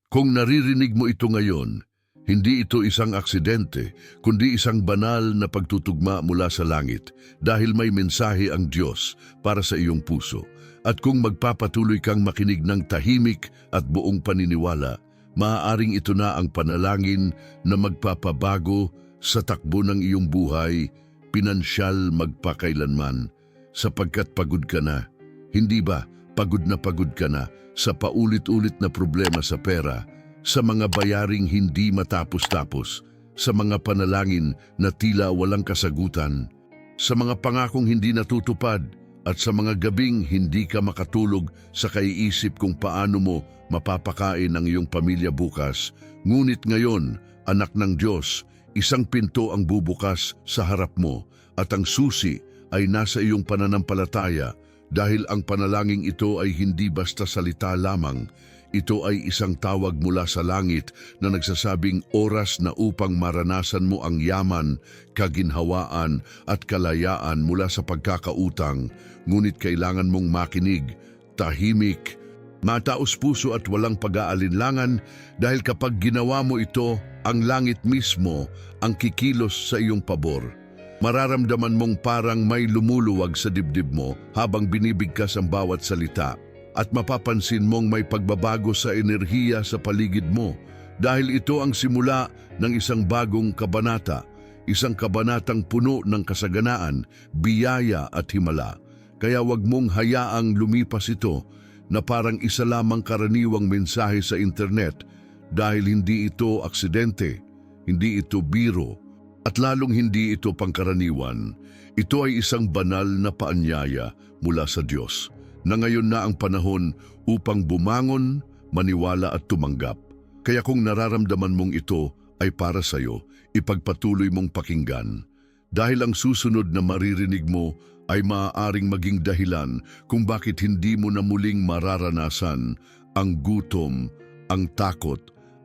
Kung naririnig mo ito ngayon, hindi ito isang aksidente, kundi isang banal na pagtutugma mula sa langit dahil may mensahe ang Diyos para sa iyong puso. At kung magpapatuloy kang makinig ng tahimik at buong paniniwala, maaaring ito na ang panalangin na magpapabago sa takbo ng iyong buhay, pinansyal magpakailanman, sapagkat pagod ka na. Hindi ba pagod ka na sa paulit-ulit na problema sa pera, sa mga bayaring hindi matapos-tapos, sa mga panalangin na tila walang kasagutan, sa mga pangakong hindi natutupad, at sa mga gabing hindi ka makatulog sa kaiisip kung paano mo mapapakain ang iyong pamilya bukas. Ngunit ngayon, anak ng Diyos, isang pinto ang bubukas sa harap mo at ang susi ay nasa iyong pananampalataya dahil ang panalangin ito ay hindi basta salita lamang. Ito ay isang tawag mula sa langit na nagsasabing oras na upang maranasan mo ang yaman, kaginhawaan at kalayaan mula sa pagkakautang. Ngunit kailangan mong makinig, tahimik, mataos puso at walang pag-aalinlangan dahil kapag ginawa mo ito, ang langit mismo ang kikilos sa iyong pabor. Mararamdaman mong parang may lumuluwag sa dibdib mo habang binibigkas ang bawat salita. At mapapansin mong may pagbabago sa enerhiya sa paligid mo dahil ito ang simula ng isang bagong kabanata, isang kabanatang puno ng kasaganaan, biyaya at himala. Kaya wag mong hayaang lumipas ito na parang isa lamang karaniwang mensahe sa internet dahil hindi ito aksidente, hindi ito biro, at lalong hindi ito pangkaraniwan. Ito ay isang banal na paanyaya mula sa Diyos na ngayon na ang panahon upang bumangon, maniwala at tumanggap. Kaya kung nararamdaman mong ito ay para sa iyo, ipagpatuloy mong pakinggan. Dahil ang susunod na maririnig mo ay maaaring maging dahilan kung bakit hindi mo na muling mararanasan ang gutom, ang takot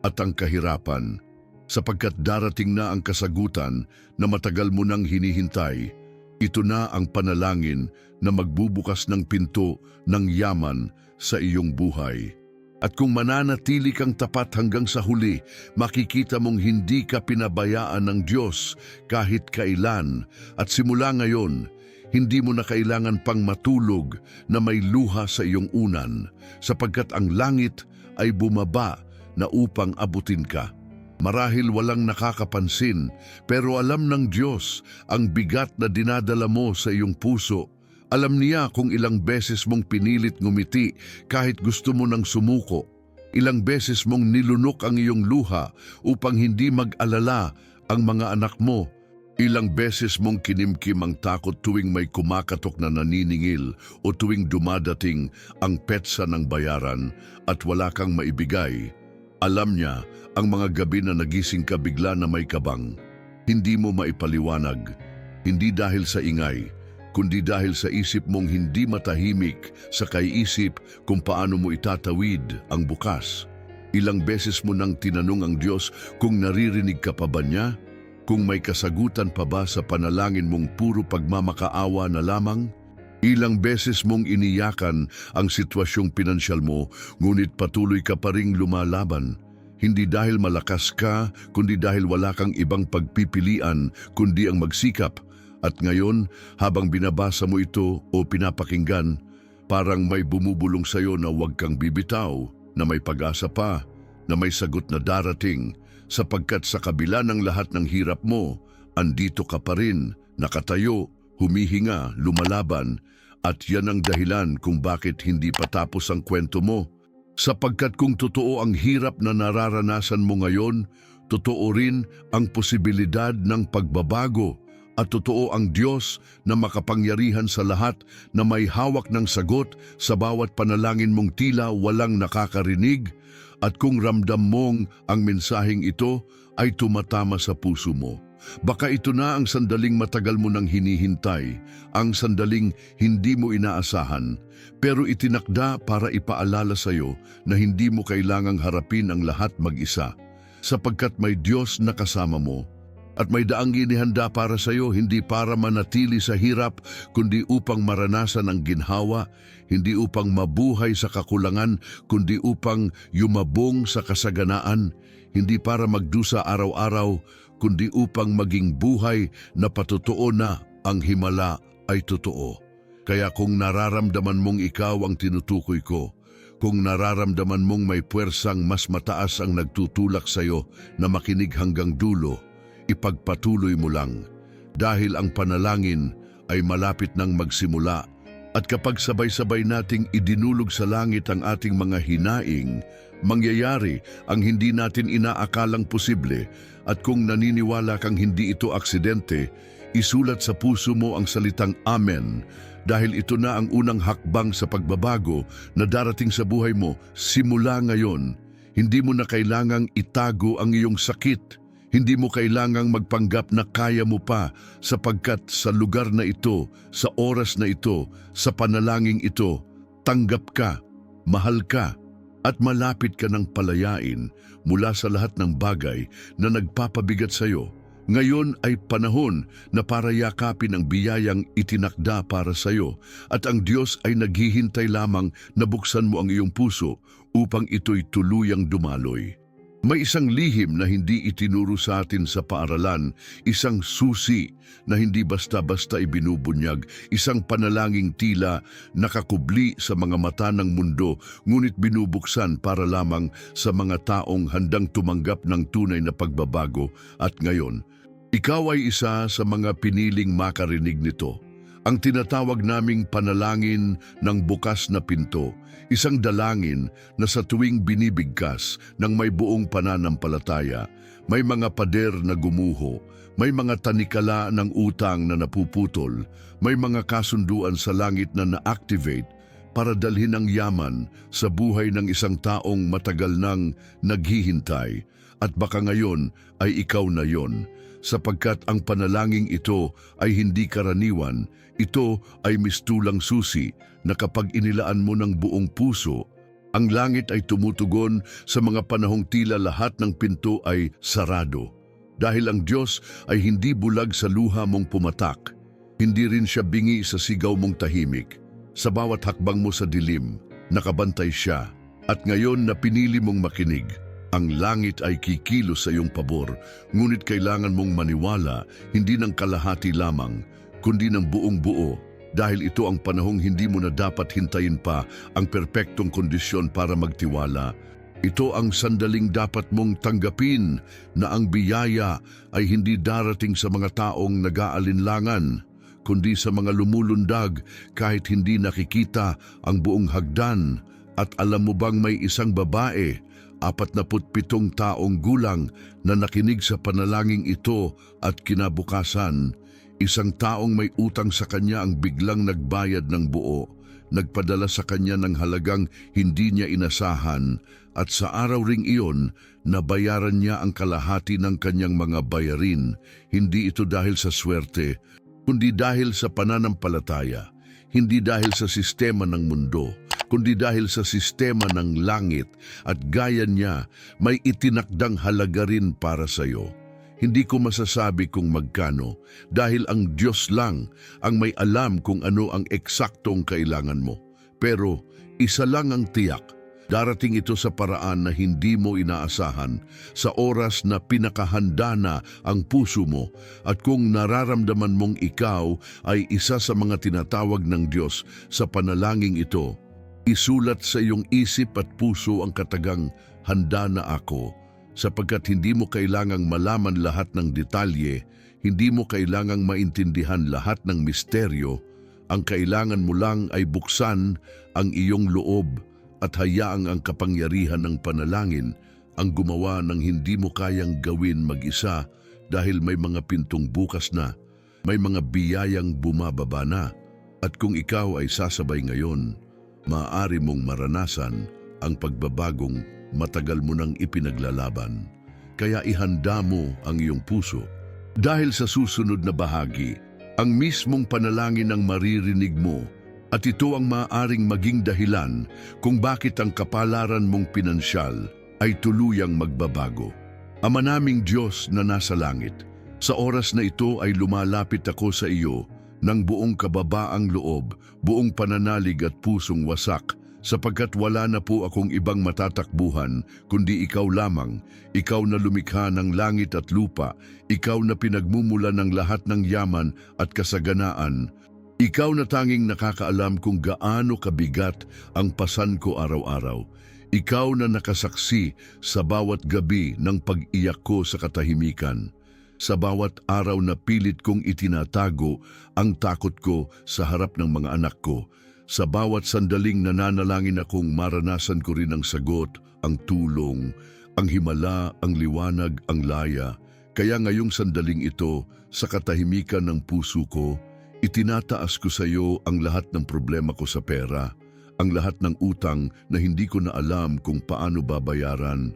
at ang kahirapan. Sapagkat darating na ang kasagutan na matagal mo nang hinihintay. Ito na ang panalangin na magbubukas ng pinto ng yaman sa iyong buhay. At kung mananatili kang tapat hanggang sa huli, makikita mong hindi ka pinabayaan ng Diyos kahit kailan. At simula ngayon, hindi mo na kailangan pang matulog na may luha sa iyong unan, sapagkat ang langit ay bumaba na upang abutin ka. Marahil walang nakakapansin, pero alam ng Diyos ang bigat na dinadala mo sa iyong puso. Alam niya kung ilang beses mong pinilit ngumiti kahit gusto mo nang sumuko. Ilang beses mong nilunok ang iyong luha upang hindi mag-alala ang mga anak mo. Ilang beses mong kinimkim ang takot tuwing may kumakatok na naniningil o tuwing dumadating ang petsa ng bayaran at wala kang maibigay. Alam niya ang mga gabi na nagising ka bigla na may kabang. Hindi mo maipaliwanag, hindi dahil sa ingay, kundi dahil sa isip mong hindi matahimik sa kaiisip kung paano mo itatawid ang bukas. Ilang beses mo nang tinanong ang Diyos kung naririnig ka pa ba niya, kung may kasagutan pa ba sa panalangin mong puro pagmamakaawa na lamang. Ilang beses mong iniyakan ang sitwasyong pinansyal mo, ngunit patuloy ka pa ring lumalaban. Hindi dahil malakas ka, kundi dahil wala kang ibang pagpipilian, kundi ang magsikap. At ngayon, habang binabasa mo ito o pinapakinggan, parang may bumubulong sa iyo na huwag kang bibitaw, na may pag-asa pa, na may sagot na darating, sapagkat sa kabila ng lahat ng hirap mo, andito ka pa rin, nakatayo, humihinga, lumalaban, at yan ang dahilan kung bakit hindi pa tapos ang kwento mo. Sapagkat kung totoo ang hirap na nararanasan mo ngayon, totoo rin ang posibilidad ng pagbabago at totoo ang Diyos na makapangyarihan sa lahat na may hawak ng sagot sa bawat panalangin mong tila walang nakakarinig. At kung ramdam mong ang mensaheng ito ay tumatama sa puso mo, baka ito na ang sandaling matagal mo nang hinihintay, ang sandaling hindi mo inaasahan, pero itinakda para ipaalala sa iyo na hindi mo kailangang harapin ang lahat mag-isa, sapagkat may Diyos na kasama mo. At may daang inihanda para sa iyo, hindi para manatili sa hirap, kundi upang maranasan ang ginhawa, hindi upang mabuhay sa kakulangan, kundi upang yumabong sa kasaganaan, hindi para magdusa araw-araw, kundi upang maging buhay na patotoo na ang himala ay totoo. Kaya kung nararamdaman mong ikaw ang tinutukoy ko, kung nararamdaman mong may puwersang mas mataas ang nagtutulak sa iyo na makinig hanggang dulo, ipagpatuloy mo lang dahil ang panalangin ay malapit nang magsimula. At kapag sabay-sabay nating idinulog sa langit ang ating mga hinaing, mangyayari ang hindi natin inaakalang posible. At kung naniniwala kang hindi ito aksidente, isulat sa puso mo ang salitang Amen dahil ito na ang unang hakbang sa pagbabago na darating sa buhay mo simula ngayon. Hindi mo na kailangang itago ang iyong sakit. Hindi mo kailangang magpanggap na kaya mo pa sapagkat sa lugar na ito, sa oras na ito, sa panalangin ito, tanggap ka, mahal ka, at malapit ka ng palayain mula sa lahat ng bagay na nagpapabigat sa iyo. Ngayon ay panahon na para yakapin ang biyayang itinakda para sa iyo at ang Diyos ay naghihintay lamang na buksan mo ang iyong puso upang ito'y tuluyang dumaloy. May isang lihim na hindi itinuro sa atin sa paaralan, isang susi na hindi basta-basta ibinubunyag, isang panalangin tila nakakubli sa mga mata ng mundo, ngunit binubuksan para lamang sa mga taong handang tumanggap ng tunay na pagbabago. At ngayon, ikaw ay isa sa mga piniling makarinig nito. Ang tinatawag naming panalangin ng bukas na pinto, isang dalangin na sa tuwing binibigkas ng may buong pananampalataya, may mga pader na gumuho, may mga tanikala ng utang na napuputol, may mga kasunduan sa langit na na-activate para dalhin ang yaman sa buhay ng isang taong matagal nang naghihintay. At baka ngayon ay ikaw na yon, sapagkat ang panalangin ito ay hindi karaniwan. Ito ay mistulang susi na kapag inilaan mo ng buong puso, ang langit ay tumutugon sa mga panahong tila lahat ng pinto ay sarado. Dahil ang Diyos ay hindi bulag sa luha mong pumatak, hindi rin siya bingi sa sigaw mong tahimik. Sa bawat hakbang mo sa dilim, nakabantay siya. At ngayon na pinili mong makinig, ang langit ay kikilos sa iyong pabor, ngunit kailangan mong maniwala hindi ng kalahati lamang, kundi ng buong buo, dahil ito ang panahong hindi mo na dapat hintayin pa ang perpektong kondisyon para magtiwala. Ito ang sandaling dapat mong tanggapin na ang biyaya ay hindi darating sa mga taong nag-aalinlangan, kundi sa mga lumulundag kahit hindi nakikita ang buong hagdan. At alam mo bang may isang babae, 47 taong gulang na nakinig sa panalangin ito at kinabukasan, isang taong may utang sa kanya ang biglang nagbayad ng buo, nagpadala sa kanya ng halagang hindi niya inasahan at sa araw ring iyon, nabayaran niya ang kalahati ng kanyang mga bayarin. Hindi ito dahil sa swerte, kundi dahil sa pananampalataya, hindi dahil sa sistema ng mundo, kundi dahil sa sistema ng langit at gaya niya may itinakdang halaga rin para sa iyo. Hindi ko masasabi kung magkano dahil ang Diyos lang ang may alam kung ano ang eksaktong kailangan mo. Pero isa lang ang tiyak, darating ito sa paraan na hindi mo inaasahan, sa oras na pinakahanda na ang puso mo. At kung nararamdaman mong ikaw ay isa sa mga tinatawag ng Diyos sa panalangin ito, isulat sa iyong isip at puso ang katagang handa na ako. Sapagkat hindi mo kailangang malaman lahat ng detalye, hindi mo kailangang maintindihan lahat ng misteryo, ang kailangan mo lang ay buksan ang iyong loob at hayaang ang kapangyarihan ng panalangin ang gumawa ng hindi mo kayang gawin mag-isa dahil may mga pintong bukas na, may mga biyayang bumababa na. At kung ikaw ay sasabay ngayon, maaari mong maranasan ang pagbabagong matagal mo nang ipinaglalaban. Kaya ihanda mo ang iyong puso. Dahil sa susunod na bahagi, ang mismong panalangin ang maririnig mo at ito ang maaaring maging dahilan kung bakit ang kapalaran mong pinansyal ay tuluyang magbabago. Ama naming Diyos na nasa langit, Sa oras na ito ay lumalapit ako sa iyo ng buong kababaang loob, buong pananalig at pusong wasak, sapagkat wala na po akong ibang matatakbuhan kundi ikaw lamang, ikaw na lumikha ng langit at lupa, ikaw na pinagmumula ng lahat ng yaman at kasaganaan. Ikaw na tanging nakakaalam kung gaano kabigat ang pasan ko araw-araw. Ikaw na nakasaksi sa bawat gabi ng pag-iyak ko sa katahimikan. Sa bawat araw na pilit kong itinatago ang takot ko sa harap ng mga anak ko. Sa bawat sandaling nananalangin akong maranasan ko rin ang sagot, ang tulong, ang himala, ang liwanag, ang laya. Kaya ngayong sandaling ito, sa katahimikan ng puso ko, itinataas ko sa iyo ang lahat ng problema ko sa pera, ang lahat ng utang na hindi ko na alam kung paano babayaran,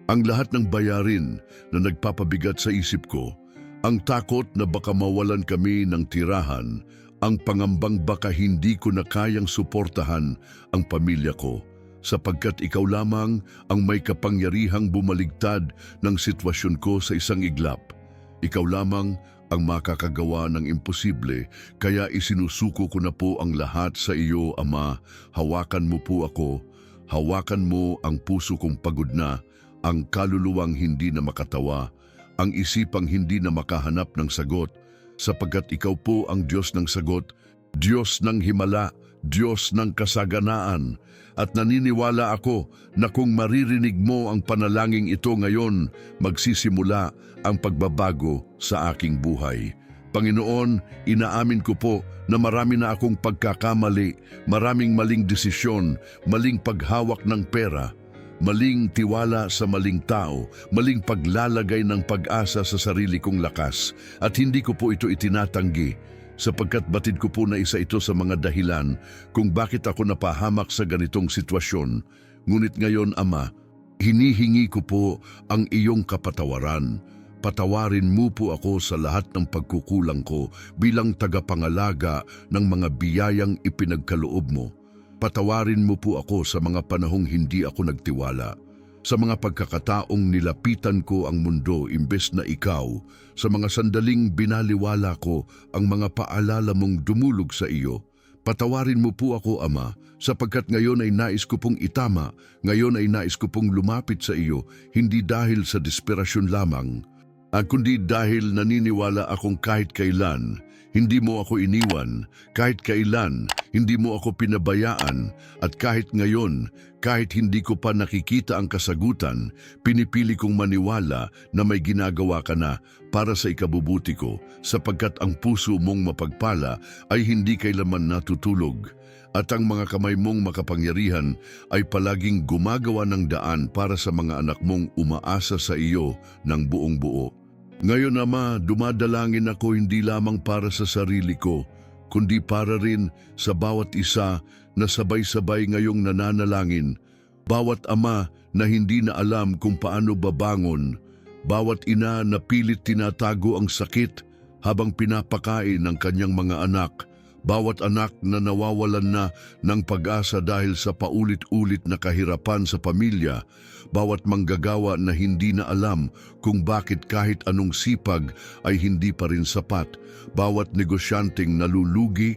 ang lahat ng bayarin na nagpapabigat sa isip ko, ang takot na baka mawalan kami ng tirahan, ang pangambang baka hindi ko na kayang suportahan ang pamilya ko, sapagkat ikaw lamang ang may kapangyarihang bumaligtad ng sitwasyon ko sa isang iglap. Ikaw lamang ang makakagawa ng imposible, kaya isinusuko ko na po ang lahat sa iyo, Ama. Hawakan mo po ako, hawakan mo ang puso kong pagod na, ang kaluluwang hindi na makatawa, ang isipang hindi na makahanap ng sagot, sapagkat ikaw po ang Diyos ng sagot, Diyos ng himala, Diyos ng kasaganaan, at naniniwala ako na kung maririnig mo ang panalangin ito ngayon, magsisimula ang pagbabago sa aking buhay. Panginoon, inaamin ko po na marami na akong pagkakamali, maraming maling desisyon, maling paghawak ng pera, maling tiwala sa maling tao, maling paglalagay ng pag-asa sa sarili kong lakas, at hindi ko po ito itinatanggi, sapagkat batid ko po na isa ito sa mga dahilan kung bakit ako napahamak sa ganitong sitwasyon. Ngunit ngayon, Ama, hinihingi ko po ang iyong kapatawaran. Patawarin mo po ako sa lahat ng pagkukulang ko bilang tagapangalaga ng mga biyayang ipinagkaloob mo. Patawarin mo po ako sa mga panahong hindi ako nagtiwala, sa mga pagkakataong nilapitan ko ang mundo imbes na ikaw, sa mga sandaling binaliwala ko ang mga paalala mong dumulog sa iyo. Patawarin mo po ako, Ama, sapagkat ngayon ay nais ko pong itama, ngayon ay nais ko pong lumapit sa iyo, hindi dahil sa desperasyon lamang, kundi dahil naniniwala akong kahit kailan, hindi mo ako iniwan, kahit kailan, hindi mo ako pinabayaan, at kahit ngayon, kahit hindi ko pa nakikita ang kasagutan, pinipili kong maniwala na may ginagawa ka na para sa ikabubuti ko, sapagkat ang puso mong mapagpala ay hindi kailanman natutulog, at ang mga kamay mong makapangyarihan ay palaging gumagawa ng daan para sa mga anak mong umaasa sa iyo ng buong buo. Ngayon, Ama, dumadalangin ako hindi lamang para sa sarili ko, kundi para rin sa bawat isa na sabay-sabay ngayong nananalangin, bawat ama na hindi na alam kung paano babangon, bawat ina na pilit tinatago ang sakit habang pinapakain ng kanyang mga anak, bawat anak na nawawalan na ng pag-asa dahil sa paulit-ulit na kahirapan sa pamilya, bawat manggagawa na hindi na alam kung bakit kahit anong sipag ay hindi pa rin sapat, bawat negosyanteng nalulugi,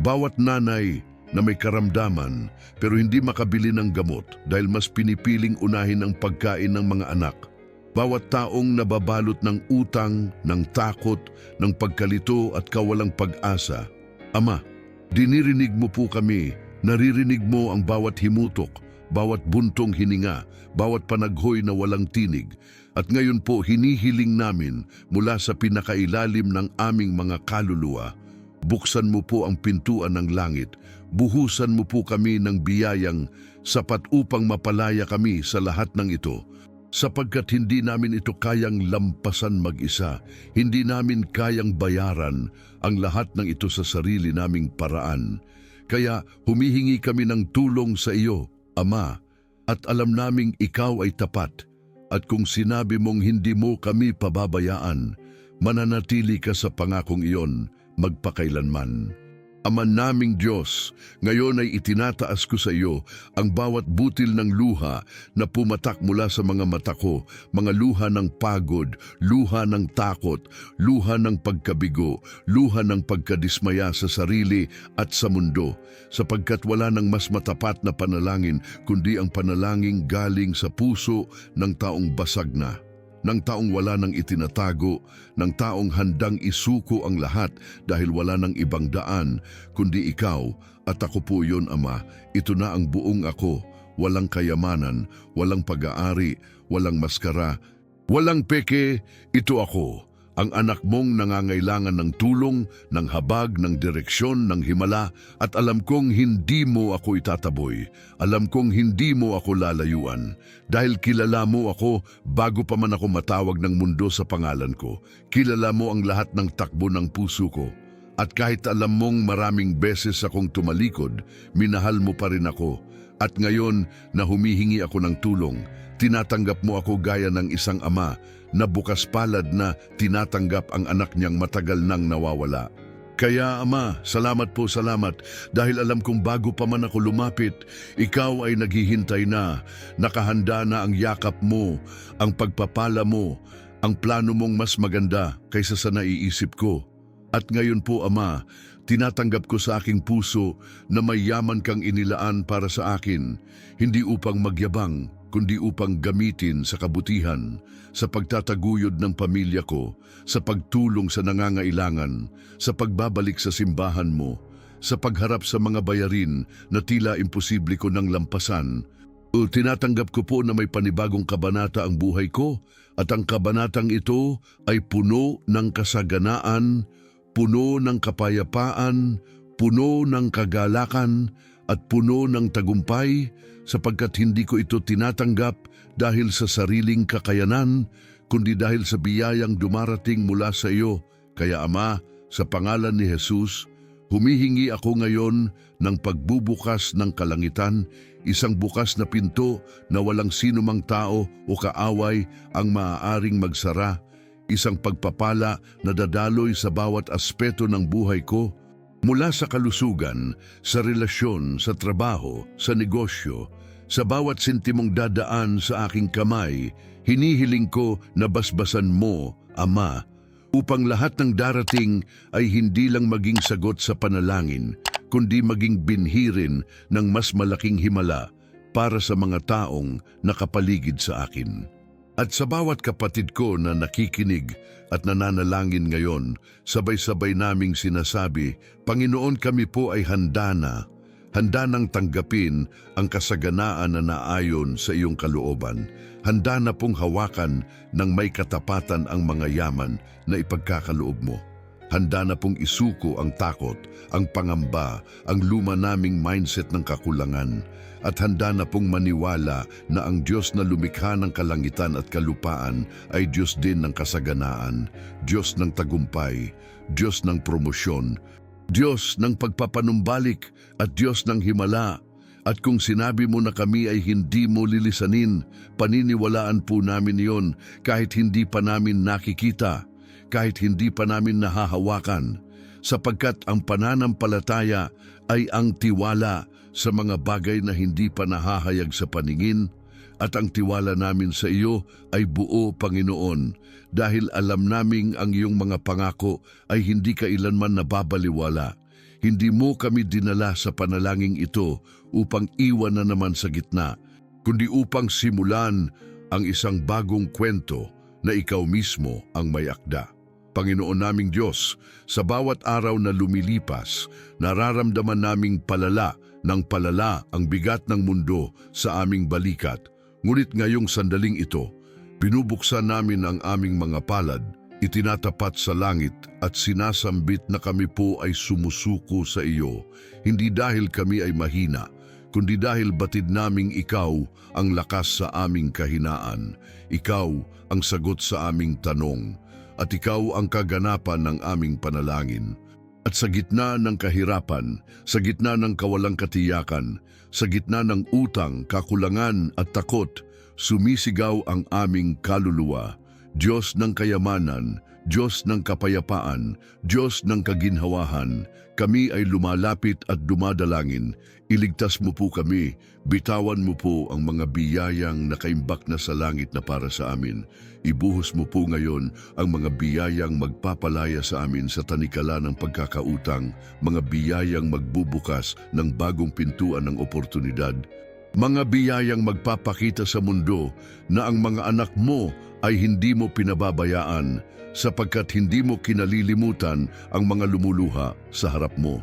bawat nanay na may karamdaman pero hindi makabili ng gamot dahil mas pinipiling unahin ang pagkain ng mga anak, bawat taong nababalot ng utang, ng takot, ng pagkalito at kawalang pag-asa. Ama, dinirinig mo po kami, naririnig mo ang bawat himutok, bawat buntong hininga, bawat panaghoy na walang tinig. At ngayon po hinihiling namin mula sa pinakailalim ng aming mga kaluluwa, buksan mo po ang pintuan ng langit, buhusan mo po kami ng biyayang sapat upang mapalaya kami sa lahat ng ito. Sapagkat hindi namin ito kayang lampasan mag-isa, hindi namin kayang bayaran ang lahat ng ito sa sarili naming paraan. Kaya humihingi kami ng tulong sa iyo, Ama, at alam naming ikaw ay tapat. At kung sinabi mong hindi mo kami pababayaan, mananatili ka sa pangakong iyon magpakailanman. Ama naming Diyos, ngayon ay itinataas ko sa iyo ang bawat butil ng luha na pumatak mula sa mga mata ko, mga luha ng pagod, luha ng takot, luha ng pagkabigo, luha ng pagkadismaya sa sarili at sa mundo, sapagkat wala nang mas matapat na panalangin kundi ang panalangin galing sa puso ng taong basag na, ng taong wala nang itinatago, ng taong handang isuko ang lahat dahil wala nang ibang daan, kundi ikaw at ako po yun, Ama. Ito na ang buong ako, walang kayamanan, walang pag-aari, walang maskara, walang peke, ito ako. Ang anak mong nangangailangan ng tulong, ng habag, ng direksyon, ng himala, at alam kong hindi mo ako itataboy. Alam kong hindi mo ako lalayuan. Dahil kilala mo ako bago pa man ako matawag ng mundo sa pangalan ko. Kilala mo ang lahat ng takbo ng puso ko. At kahit alam mong maraming beses akong tumalikod, minahal mo pa rin ako. At ngayon na humihingi ako ng tulong, tinatanggap mo ako gaya ng isang ama na bukas palad na tinatanggap ang anak niyang matagal nang nawawala. Kaya Ama, salamat po, salamat, dahil alam kong bago pa man ako lumapit, ikaw ay naghihintay na, nakahanda na ang yakap mo, ang pagpapala mo, ang plano mong mas maganda kaysa sa naiisip ko. At ngayon po Ama, tinatanggap ko sa aking puso na may yaman kang inilaan para sa akin, hindi upang magyabang, kundi upang gamitin sa kabutihan, sa pagtataguyod ng pamilya ko, sa pagtulong sa nangangailangan, sa pagbabalik sa simbahan mo, sa pagharap sa mga bayarin na tila imposible ko nang lampasan. Tinatanggap ko po na may panibagong kabanata ang buhay ko at ang kabanatang ito ay puno ng kasaganaan, puno ng kapayapaan, puno ng kagalakan at puno ng tagumpay, sapagkat hindi ko ito tinatanggap dahil sa sariling kakayanan, kundi dahil sa biyayang dumarating mula sa iyo. Kaya Ama, sa pangalan ni Jesus, humihingi ako ngayon ng pagbubukas ng kalangitan, isang bukas na pinto na walang sinumang tao o kaaway ang maaaring magsara, isang pagpapala na dadaloy sa bawat aspeto ng buhay ko, mula sa kalusugan, sa relasyon, sa trabaho, sa negosyo, sa bawat sentimong dadaan sa aking kamay, hinihiling ko na basbasan mo, Ama, upang lahat ng darating ay hindi lang maging sagot sa panalangin, kundi maging binhi rin ng mas malaking himala para sa mga taong nakapaligid sa akin. At sa bawat kapatid ko na nakikinig at nananalangin ngayon, sabay-sabay naming sinasabi, Panginoon, kami po ay handa nang tanggapin ang kasaganaan na naayon sa iyong kalooban. Handa na pong hawakan ng may katapatan ang mga yaman na ipagkakaloob mo. Handa na pong isuko ang takot, ang pangamba, ang luma naming mindset ng kakulangan. At handa na pong maniwala na ang Diyos na lumikha ng kalangitan at kalupaan ay Diyos din ng kasaganaan, Diyos ng tagumpay, Diyos ng promosyon, Diyos ng pagpapanumbalik at Diyos ng himala. At kung sinabi mo na kami ay hindi mo lilisanin, paniniwalaan po namin iyon kahit hindi pa namin nakikita, kahit hindi pa namin nahahawakan, sapagkat ang pananampalataya ay ang tiwala sa mga bagay na hindi pa nahahayag sa paningin, at ang tiwala namin sa iyo ay buo, Panginoon, dahil alam naming ang iyong mga pangako ay hindi kailanman nababaliwala. Hindi mo kami dinala sa panalangin ito upang iwan na naman sa gitna, kundi upang simulan ang isang bagong kwento na ikaw mismo ang may akda. Panginoon naming Diyos, sa bawat araw na lumilipas, nararamdaman naming palala ng palala ang bigat ng mundo sa aming balikat. Ngunit ngayong sandaling ito, pinubuksan namin ang aming mga palad, itinatapat sa langit at sinasambit na kami po ay sumusuko sa iyo, hindi dahil kami ay mahina, kundi dahil batid naming ikaw ang lakas sa aming kahinaan, ikaw ang sagot sa aming tanong, at ikaw ang kaganapan ng aming panalangin. At sa gitna ng kahirapan, sa gitna ng kawalang katiyakan, sa gitna ng utang, kakulangan at takot, sumisigaw ang aming kaluluwa, Diyos ng kayamanan, Diyos ng kapayapaan, Diyos ng kaginhawahan, kami ay lumalapit at dumadalangin. Iligtas mo po kami, bitawan mo po ang mga biyayang nakaimbak na sa langit na para sa amin. Ibuhos mo po ngayon ang mga biyayang magpapalaya sa amin sa tanikala ng pagkakautang, mga biyayang magbubukas ng bagong pintuan ng oportunidad. Mga biyayang magpapakita sa mundo na ang mga anak mo ay hindi mo pinababayaan sapagkat hindi mo kinalilimutan ang mga lumuluha sa harap mo.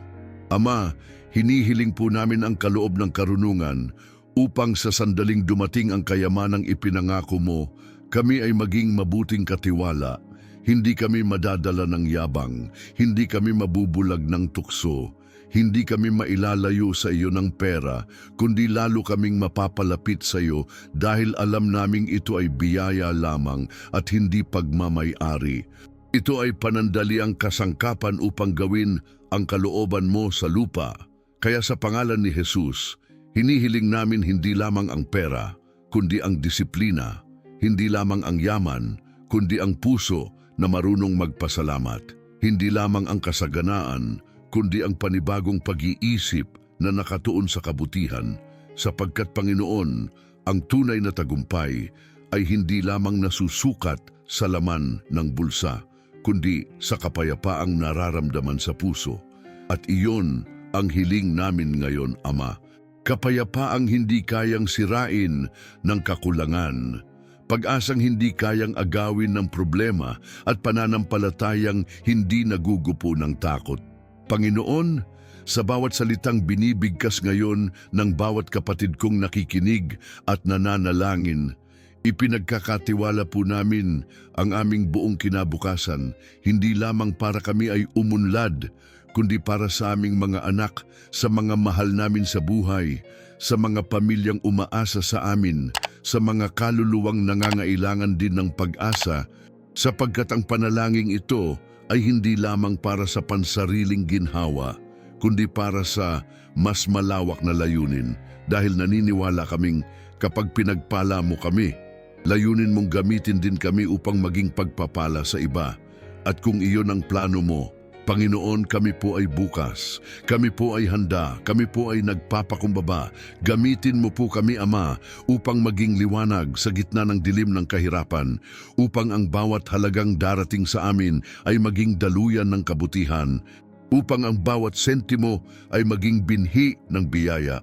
Ama, hinihiling po namin ang kaloob ng karunungan upang sa sandaling dumating ang kayamanang ipinangako mo, kami ay maging mabuting katiwala. Hindi kami madadala ng yabang, hindi kami mabubulag ng tukso, hindi kami mailalayo sa iyo ng pera, kundi lalo kaming mapapalapit sa iyo dahil alam naming ito ay biyaya lamang at hindi pagmamay-ari. Ito ay panandaliang kasangkapan upang gawin ang kalooban mo sa lupa. Kaya sa pangalan ni Jesus, hinihiling namin hindi lamang ang pera, kundi ang disiplina, hindi lamang ang yaman, kundi ang puso na marunong magpasalamat, hindi lamang ang kasaganaan, kundi ang panibagong pag-iisip na nakatuon sa kabutihan, sapagkat Panginoon, ang tunay na tagumpay ay hindi lamang nasusukat sa laman ng bulsa, kundi sa kapayapaang nararamdaman sa puso. At iyon ang hiling namin ngayon, Ama. Kapayapaang hindi kayang sirain ng kakulangan, pag-asang hindi kayang agawin ng problema at pananampalatayang hindi nagugupo ng takot. Panginoon, sa bawat salitang binibigkas ngayon ng bawat kapatid kong nakikinig at nananalangin, ipinagkakatiwala po namin ang aming buong kinabukasan, hindi lamang para kami ay umunlad, kundi para sa aming mga anak, sa mga mahal namin sa buhay, sa mga pamilyang umaasa sa amin, sa mga kaluluwang nangangailangan din ng pag-asa, sapagkat ang panalangin ito ay hindi lamang para sa pansariling ginhawa, kundi para sa mas malawak na layunin, dahil naniniwala kaming kapag pinagpala mo kami, layunin mong gamitin din kami upang maging pagpapala sa iba. At kung iyon ang plano mo, Panginoon, kami po ay bukas, kami po ay handa, kami po ay nagpapakumbaba. Gamitin mo po kami, Ama, upang maging liwanag sa gitna ng dilim ng kahirapan, upang ang bawat halagang darating sa amin ay maging daluyan ng kabutihan, upang ang bawat sentimo ay maging binhi ng biyaya,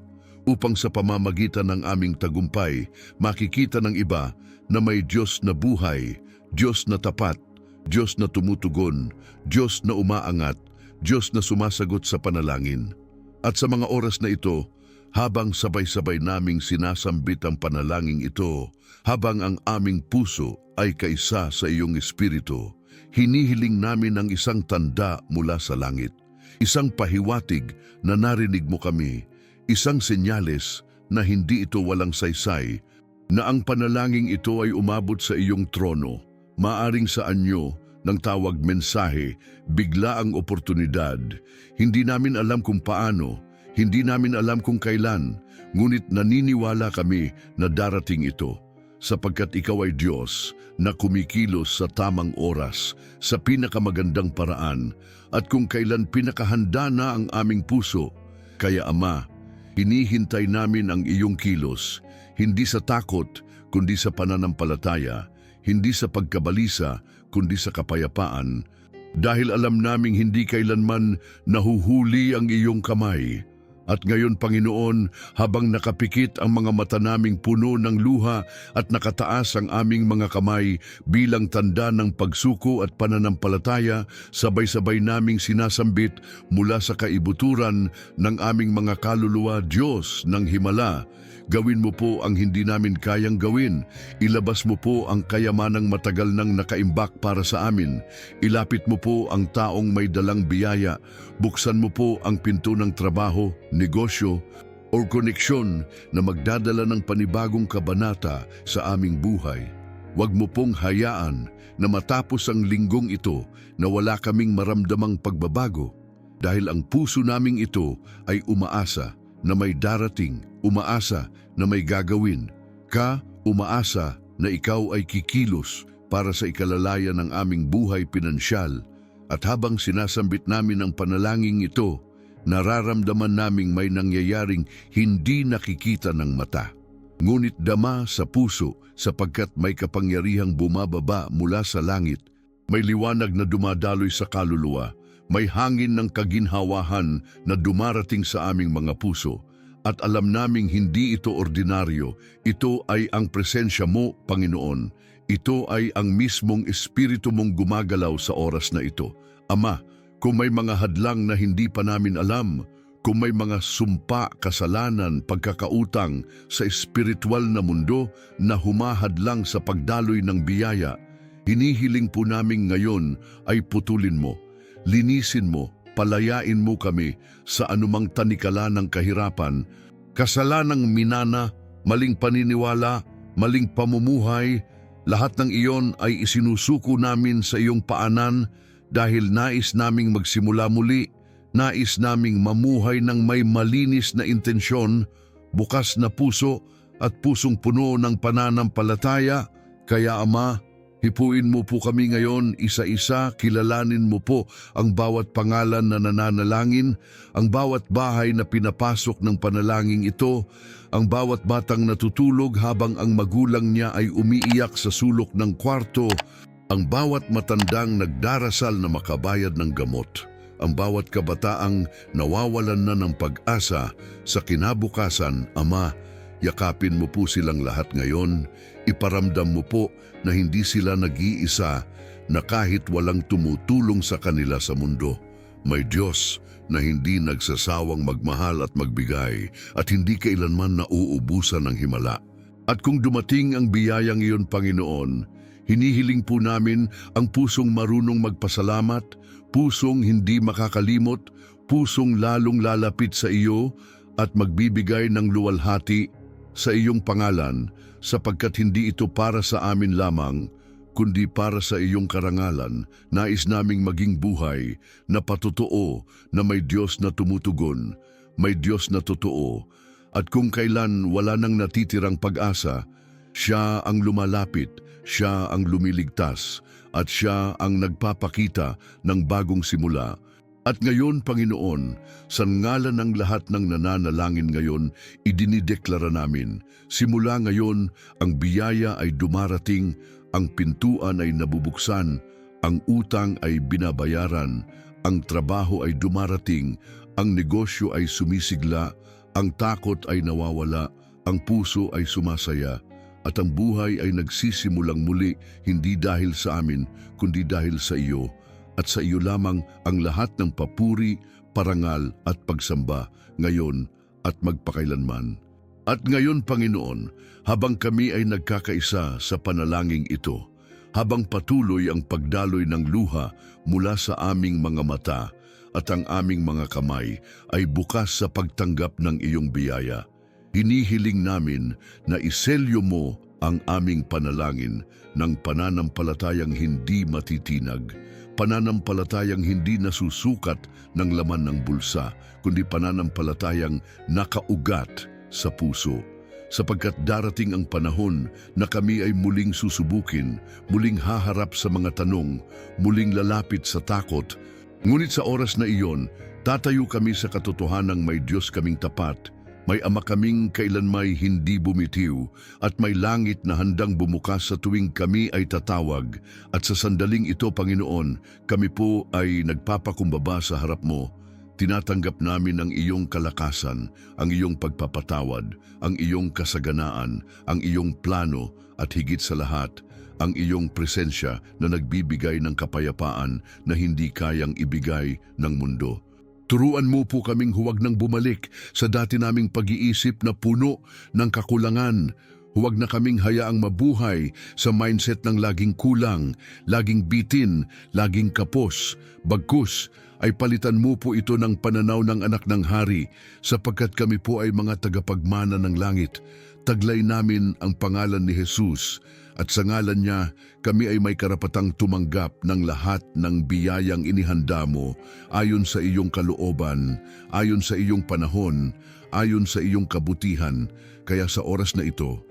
upang sa pamamagitan ng aming tagumpay, makikita ng iba na may Diyos na buhay, Diyos na tapat, Diyos na tumutugon, Diyos na umaangat, Diyos na sumasagot sa panalangin. At sa mga oras na ito, habang sabay-sabay naming sinasambit ang panalangin ito, habang ang aming puso ay kaisa sa iyong espiritu, hinihiling namin ang isang tanda mula sa langit, isang pahiwatig na narinig mo kami, isang senyales na hindi ito walang saysay, na ang panalangin ito ay umabot sa iyong trono. Maaring sa anyo ng tawag mensahe, bigla ang oportunidad. Hindi namin alam kung paano, hindi namin alam kung kailan, ngunit naniniwala kami na darating ito, sapagkat ikaw ay Diyos na kumikilos sa tamang oras, sa pinakamagandang paraan, at kung kailan pinakahanda na ang aming puso. Kaya Ama, hinihintay namin ang iyong kilos, hindi sa takot, kundi sa pananampalataya, hindi sa pagkabalisa, kundi sa kapayapaan, dahil alam naming hindi kailanman nahuhuli ang iyong kamay. At ngayon, Panginoon, habang nakapikit ang mga mata naming puno ng luha at nakataas ang aming mga kamay bilang tanda ng pagsuko at pananampalataya, sabay-sabay naming sinasambit mula sa kaibuturan ng aming mga kaluluwa, Diyos ng himala. Gawin mo po ang hindi namin kayang gawin. Ilabas mo po ang kayamanang matagal nang nakaimbak para sa amin. Ilapit mo po ang taong may dalang biyaya. Buksan mo po ang pinto ng trabaho, negosyo, o koneksyon na magdadala ng panibagong kabanata sa aming buhay. Huwag mo pong hayaan na matapos ang linggong ito na wala kaming maramdamang pagbabago, dahil ang puso naming ito ay umaasa na may darating, umaasa na may gagawin, umaasa na ikaw ay kikilos para sa ikalalaya ng aming buhay pinansyal, at habang sinasambit namin ang panalangin ito, nararamdaman naming may nangyayaring hindi nakikita ng mata. Ngunit dama sa puso sapagkat may kapangyarihang bumababa mula sa langit, may liwanag na dumadaloy sa kaluluwa, may hangin ng kaginhawahan na dumarating sa aming mga puso, at alam naming hindi ito ordinaryo, ito ay ang presensya mo, Panginoon. Ito ay ang mismong Espiritu mong gumagalaw sa oras na ito. Ama, kung may mga hadlang na hindi pa namin alam, kung may mga sumpa, kasalanan, pagkakautang sa espiritual na mundo na humahadlang sa pagdaloy ng biyaya, hinihiling po namin ngayon ay putulin mo, linisin mo, palayain mo kami sa anumang tanikala ng kahirapan, kasalanang minana, maling paniniwala, maling pamumuhay. Lahat ng iyon ay isinusuko namin sa iyong paanan dahil nais naming magsimula muli, nais naming mamuhay ng may malinis na intensyon, bukas na puso at pusong puno ng pananampalataya. Kaya Ama, hipuin mo po kami ngayon isa-isa, kilalanin mo po ang bawat pangalan na nananalangin, ang bawat bahay na pinapasok ng panalangin ito, ang bawat batang natutulog habang ang magulang niya ay umiiyak sa sulok ng kwarto, ang bawat matandang nagdarasal na makabayad ng gamot, ang bawat kabataang nawawalan na ng pag-asa sa kinabukasan. Ama, yakapin mo po silang lahat ngayon, iparamdam mo po na hindi sila nag-iisa, na kahit walang tumutulong sa kanila sa mundo, may Diyos na hindi nagsasawang magmahal at magbigay at hindi kailanman nauubusan ng himala. At kung dumating ang biyayang iyon, Panginoon, hinihiling po namin ang pusong marunong magpasalamat, pusong hindi makakalimot, pusong lalong lalapit sa iyo at magbibigay ng luwalhati sa iyong pangalan, sapagkat hindi ito para sa amin lamang, kundi para sa iyong karangalan. Nais naming maging buhay na patotoo na may Diyos na tumutugon, may Diyos na totoo, at kung kailan wala nang natitirang pag-asa, siya ang lumalapit, siya ang lumiligtas, at siya ang nagpapakita ng bagong simula. At ngayon, Panginoon, sa ngalan ng lahat ng nananalangin ngayon, idinideklara namin, simula ngayon, ang biyaya ay dumarating, ang pintuan ay nabubuksan, ang utang ay binabayaran, ang trabaho ay dumarating, ang negosyo ay sumisigla, ang takot ay nawawala, ang puso ay sumasaya, at ang buhay ay nagsisimulang muli, hindi dahil sa amin, kundi dahil sa iyo. At sa iyo lamang ang lahat ng papuri, parangal at pagsamba, ngayon at magpakailanman. At ngayon, Panginoon, habang kami ay nagkakaisa sa panalangin ito, habang patuloy ang pagdaloy ng luha mula sa aming mga mata at ang aming mga kamay ay bukas sa pagtanggap ng iyong biyaya, hinihiling namin na iselyo mo ang aming panalangin ng pananampalatayang hindi matitinag, pananampalatayang hindi nasusukat ng laman ng bulsa, kundi pananampalatayang nakaugat sa puso. Sapagkat darating ang panahon na kami ay muling susubukin, muling haharap sa mga tanong, muling lalapit sa takot. Ngunit sa oras na iyon, tatayo kami sa katotohanang may Diyos kaming tapat, may Ama kaming kailanmay hindi bumitiw, at may langit na handang bumukas sa tuwing kami ay tatawag. At sa sandaling ito, Panginoon, kami po ay nagpapakumbaba sa harap mo. Tinatanggap namin ang iyong kalakasan, ang iyong pagpapatawad, ang iyong kasaganaan, ang iyong plano, at higit sa lahat, ang iyong presensya na nagbibigay ng kapayapaan na hindi kayang ibigay ng mundo. Turuan mo po kaming huwag nang bumalik sa dati naming pag-iisip na puno ng kakulangan. Huwag na kaming hayaang mabuhay sa mindset ng laging kulang, laging bitin, laging kapos. Bagkus ay palitan mo po ito ng pananaw ng anak ng hari, sapagkat kami po ay mga tagapagmana ng langit. Taglay namin ang pangalan ni Jesus, at sa ngalan niya kami ay may karapatang tumanggap ng lahat ng biyayang inihanda mo ayon sa iyong kalooban, ayon sa iyong panahon, ayon sa iyong kabutihan. Kaya sa oras na ito,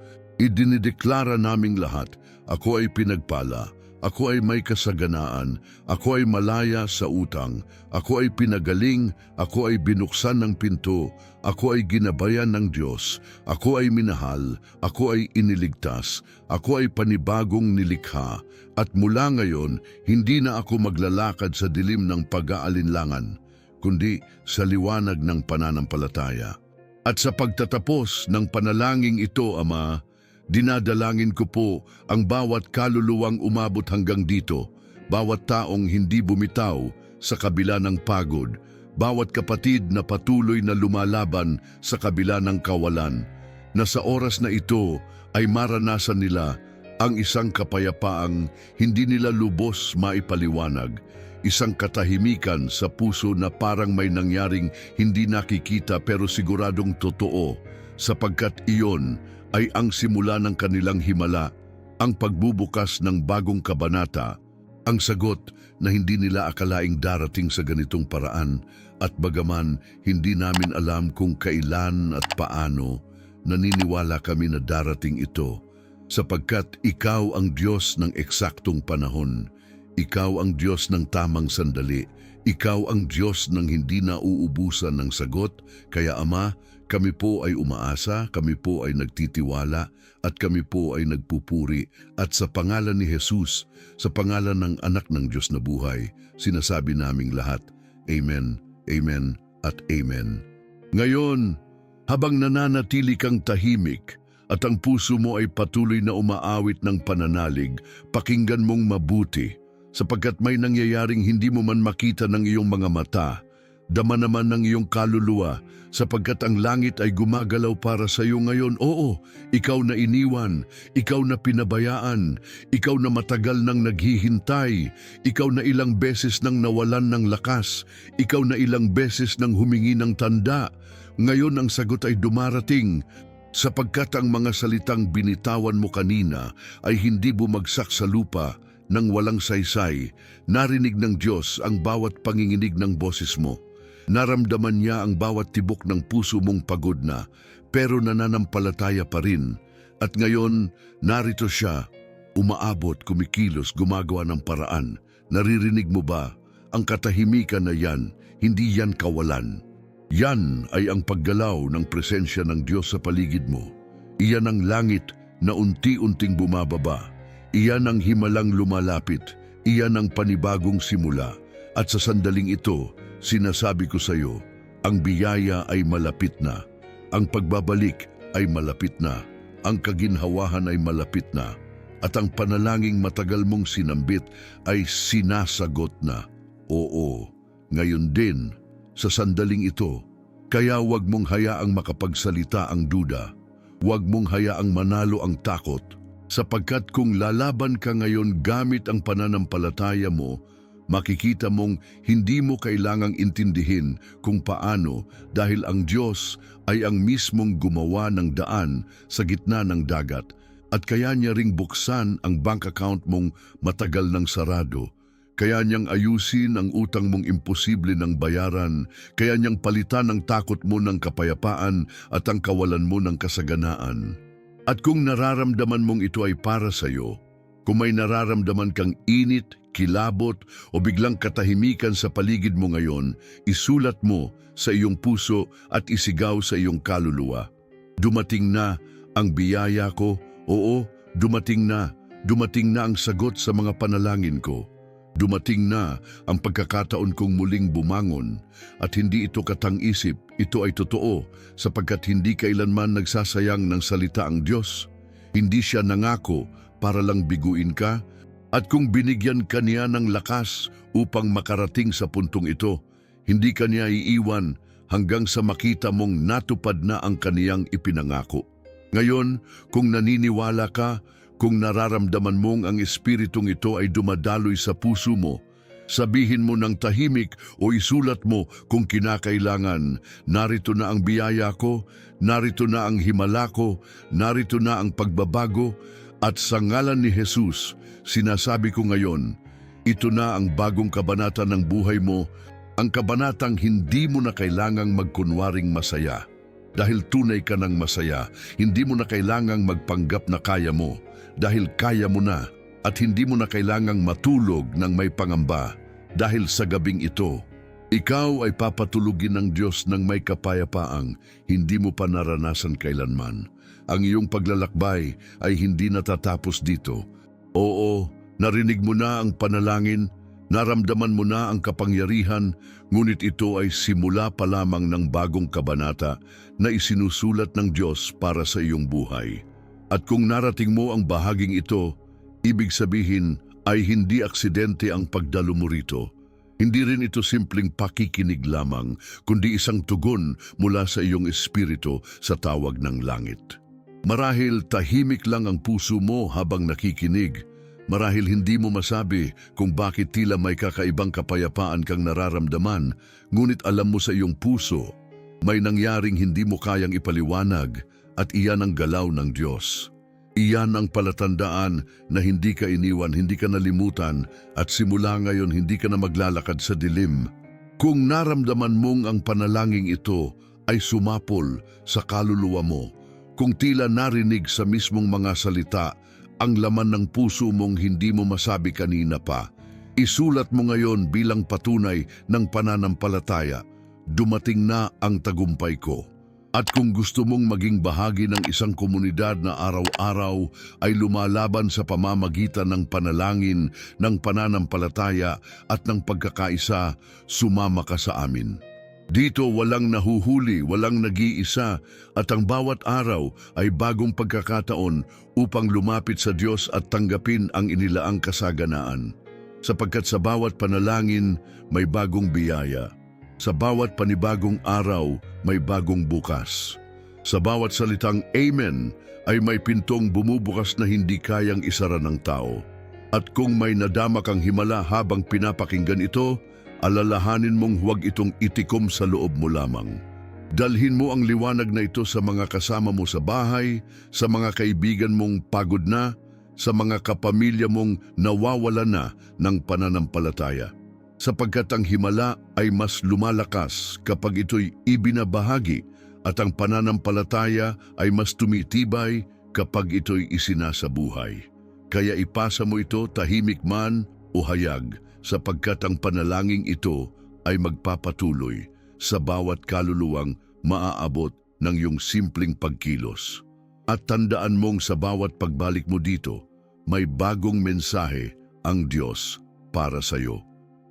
Idinideklara naming lahat, ako ay pinagpala, ako ay may kasaganaan, ako ay malaya sa utang, ako ay pinagaling, ako ay binuksan ng pinto, ako ay ginabayan ng Diyos, ako ay minahal, ako ay iniligtas, ako ay panibagong nilikha, at mula ngayon, hindi na ako maglalakad sa dilim ng pag-aalinlangan, kundi sa liwanag ng pananampalataya. At sa pagtatapos ng panalangin ito, Ama, dinadalangin ko po ang bawat kaluluwang umabot hanggang dito, bawat taong hindi bumitaw sa kabila ng pagod, bawat kapatid na patuloy na lumalaban sa kabila ng kawalan, na sa oras na ito ay maranasan nila ang isang kapayapaang hindi nila lubos maipaliwanag, isang katahimikan sa puso na parang may nangyaring hindi nakikita pero siguradong totoo, sapagkat iyon ay ang simula ng kanilang himala, ang pagbubukas ng bagong kabanata, ang sagot na hindi nila akalaing darating sa ganitong paraan, at bagaman hindi namin alam kung kailan at paano, naniniwala kami na darating ito, sapagkat ikaw ang Diyos ng eksaktong panahon, ikaw ang Diyos ng tamang sandali, ikaw ang Diyos ng hindi nauubusan ng sagot, kaya Ama, kami po ay umaasa, kami po ay nagtitiwala, at kami po ay nagpupuri. At sa pangalan ni Jesus, sa pangalan ng Anak ng Diyos na buhay, sinasabi naming lahat, Amen, Amen, at Amen. Ngayon, habang nananatili kang tahimik, at ang puso mo ay patuloy na umaawit ng pananalig, pakinggan mong mabuti, sapagkat may nangyayaring hindi mo man makita ng iyong mga mata, dama naman ng iyong kaluluwa, sapagkat ang langit ay gumagalaw para sa iyo ngayon. Oo, ikaw na iniwan, ikaw na pinabayaan, ikaw na matagal nang naghihintay, ikaw na ilang beses nang nawalan ng lakas, ikaw na ilang beses nang humingi ng tanda. Ngayon ang sagot ay dumarating, sapagkat ang mga salitang binitawan mo kanina ay hindi bumagsak sa lupa nang walang saysay. Narinig ng Diyos ang bawat panginginig ng boses mo. Naramdaman niya ang bawat tibok ng puso mong pagod na, pero nananampalataya pa rin. At ngayon, narito siya, umaabot, kumikilos, gumagawa ng paraan. Naririnig mo ba? Ang katahimikan na yan, hindi yan kawalan. Yan ay ang paggalaw ng presensya ng Diyos sa paligid mo. Iyan ang langit na unti-unting bumababa. Iyan ang himalang lumalapit. Iyan ang panibagong simula. At sa sandaling ito, sinasabi ko sa iyo, ang biyaya ay malapit na. Ang pagbabalik ay malapit na. Ang kaginhawahan ay malapit na. At ang panalangin matagal mong sinambit ay sinasagot na. Oo, ngayon din, sa sandaling ito, kaya huwag mong hayaang makapagsalita ang duda. Huwag mong hayaang manalo ang takot, sapagkat kung lalaban ka ngayon gamit ang pananampalataya mo, makikita mong hindi mo kailangang intindihin kung paano dahil ang Diyos ay ang mismong gumawa ng daan sa gitna ng dagat at kaya niya ring buksan ang bank account mong matagal nang sarado. Kaya niyang ayusin ang utang mong imposible ng bayaran, kaya niyang palitan ang takot mo ng kapayapaan at ang kawalan mo ng kasaganaan. At kung nararamdaman mong ito ay para sa iyo, kung may nararamdaman kang init, kilabot o biglang katahimikan sa paligid mo ngayon, isulat mo sa iyong puso at isigaw sa iyong kaluluwa. Dumating na ang biyaya ko, oo, dumating na ang sagot sa mga panalangin ko. Dumating na ang pagkakataon kong muling bumangon at hindi ito katang-isip, ito ay totoo sapagkat hindi kailanman nagsasayang ng salita ang Diyos. Hindi siya nangako para lang biguin ka at kung binigyan ka niya ng lakas upang makarating sa puntong ito, hindi ka niya iiwan hanggang sa makita mong natupad na ang kaniyang ipinangako. Ngayon, kung naniniwala ka, kung nararamdaman mong ang espiritong ito ay dumadaloy sa puso mo, sabihin mo ng tahimik o isulat mo kung kinakailangan, narito na ang biyaya ko, narito na ang himala ko, narito na ang pagbabago, at sa ngalan ni Jesus, sinasabi ko ngayon, ito na ang bagong kabanata ng buhay mo, ang kabanatang hindi mo na kailangang magkunwaring masaya. Dahil tunay ka ng masaya, hindi mo na kailangang magpanggap na kaya mo. Dahil kaya mo na at hindi mo na kailangang matulog ng may pangamba. Dahil sa gabing ito, ikaw ay papatulugin ng Diyos ng may kapayapaang hindi mo pa naranasan kailanman. Ang iyong paglalakbay ay hindi natatapos dito. Oo, narinig mo na ang panalangin, naramdaman mo na ang kapangyarihan, ngunit ito ay simula pa lamang ng bagong kabanata na isinusulat ng Diyos para sa iyong buhay. At kung narating mo ang bahaging ito, ibig sabihin ay hindi aksidente ang pagdalo mo rito. Hindi rin ito simpleng pakikinig lamang, kundi isang tugon mula sa iyong espiritu sa tawag ng langit. Marahil tahimik lang ang puso mo habang nakikinig. Marahil hindi mo masabi kung bakit tila may kakaibang kapayapaan kang nararamdaman, ngunit alam mo sa iyong puso, may nangyaring hindi mo kayang ipaliwanag at iyan ang galaw ng Diyos. Iyan ang palatandaan na hindi ka iniwan, hindi ka nalimutan at simula ngayon hindi ka na maglalakad sa dilim. Kung naramdaman mong ang panalangin ito ay sumapol sa kaluluwa mo, kung tila narinig sa mismong mga salita ang laman ng puso mong hindi mo masabi kanina pa, isulat mo ngayon bilang patunay ng pananampalataya, dumating na ang tagumpay ko. At kung gusto mong maging bahagi ng isang komunidad na araw-araw ay lumalaban sa pamamagitan ng panalangin, ng pananampalataya at ng pagkakaisa, sumama ka sa amin. Dito walang nahuhuli, walang nag-iisa at ang bawat araw ay bagong pagkakataon upang lumapit sa Diyos at tanggapin ang inilaang kasaganaan. Sapagkat sa bawat panalangin may bagong biyaya. Sa bawat panibagong araw, may bagong bukas. Sa bawat salitang Amen ay may pintong bumubukas na hindi kayang isara ng tao. At kung may nadama kang himala habang pinapakinggan ito, alalahanin mong huwag itong itikom sa loob mo lamang. Dalhin mo ang liwanag na ito sa mga kasama mo sa bahay, sa mga kaibigan mong pagod na, sa mga kapamilya mong nawawala na ng pananampalataya. Sapagkat ang himala ay mas lumalakas kapag ito'y ibinabahagi at ang pananampalataya ay mas tumitibay kapag ito'y isinasabuhay. Kaya ipasa mo ito tahimik man o hayag sapagkat ang panalangin ito ay magpapatuloy sa bawat kaluluwang maaabot ng iyong simpleng pagkilos. At tandaan mong sa bawat pagbalik mo dito, may bagong mensahe ang Diyos para sa iyo.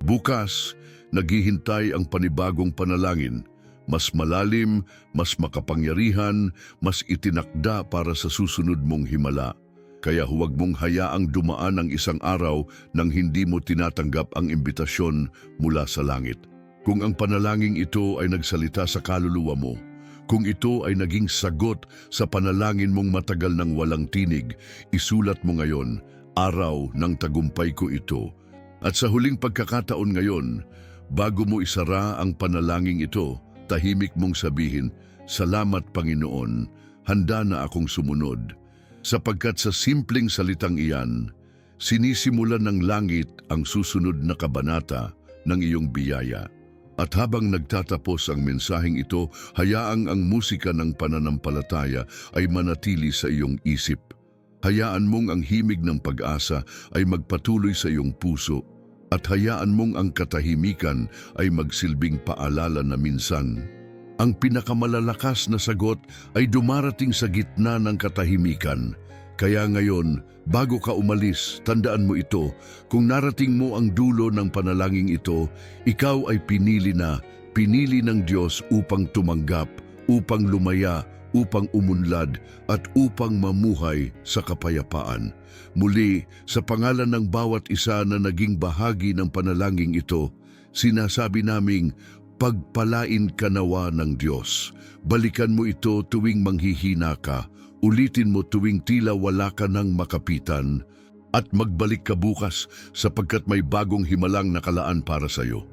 Bukas, naghihintay ang panibagong panalangin, mas malalim, mas makapangyarihan, mas itinakda para sa susunod mong himala. Kaya huwag mong hayaang dumaan ang isang araw nang hindi mo tinatanggap ang imbitasyon mula sa langit. Kung ang panalangin ito ay nagsalita sa kaluluwa mo, kung ito ay naging sagot sa panalangin mong matagal nang walang tinig, isulat mo ngayon, araw ng tagumpay ko ito. At sa huling pagkakataon ngayon, bago mo isara ang panalangin ito, tahimik mong sabihin, "Salamat Panginoon, handa na akong sumunod." Sapagkat sa simpleng salitang iyan, sinisimulan ng langit ang susunod na kabanata ng iyong biyaya. At habang nagtatapos ang mensaheng ito, hayaang ang musika ng pananampalataya ay manatili sa iyong isip. Hayaan mong ang himig ng pag-asa ay magpatuloy sa iyong puso at hayaan mong ang katahimikan ay magsilbing paalala na minsan ang pinakamalalakas na sagot ay dumarating sa gitna ng katahimikan. Kaya ngayon, bago ka umalis, tandaan mo ito, kung narating mo ang dulo ng panalangin ito, ikaw ay pinili ng Diyos upang tumanggap, upang lumaya, upang umunlad, at upang mamuhay sa kapayapaan. Muli, sa pangalan ng bawat isa na naging bahagi ng panalangin ito, sinasabi naming, pagpalain ka nawa ng Diyos. Balikan mo ito tuwing manghihina ka, ulitin mo tuwing tila wala ka nang makapitan, at magbalik ka bukas sapagkat may bagong himalang nakalaan para sa iyo.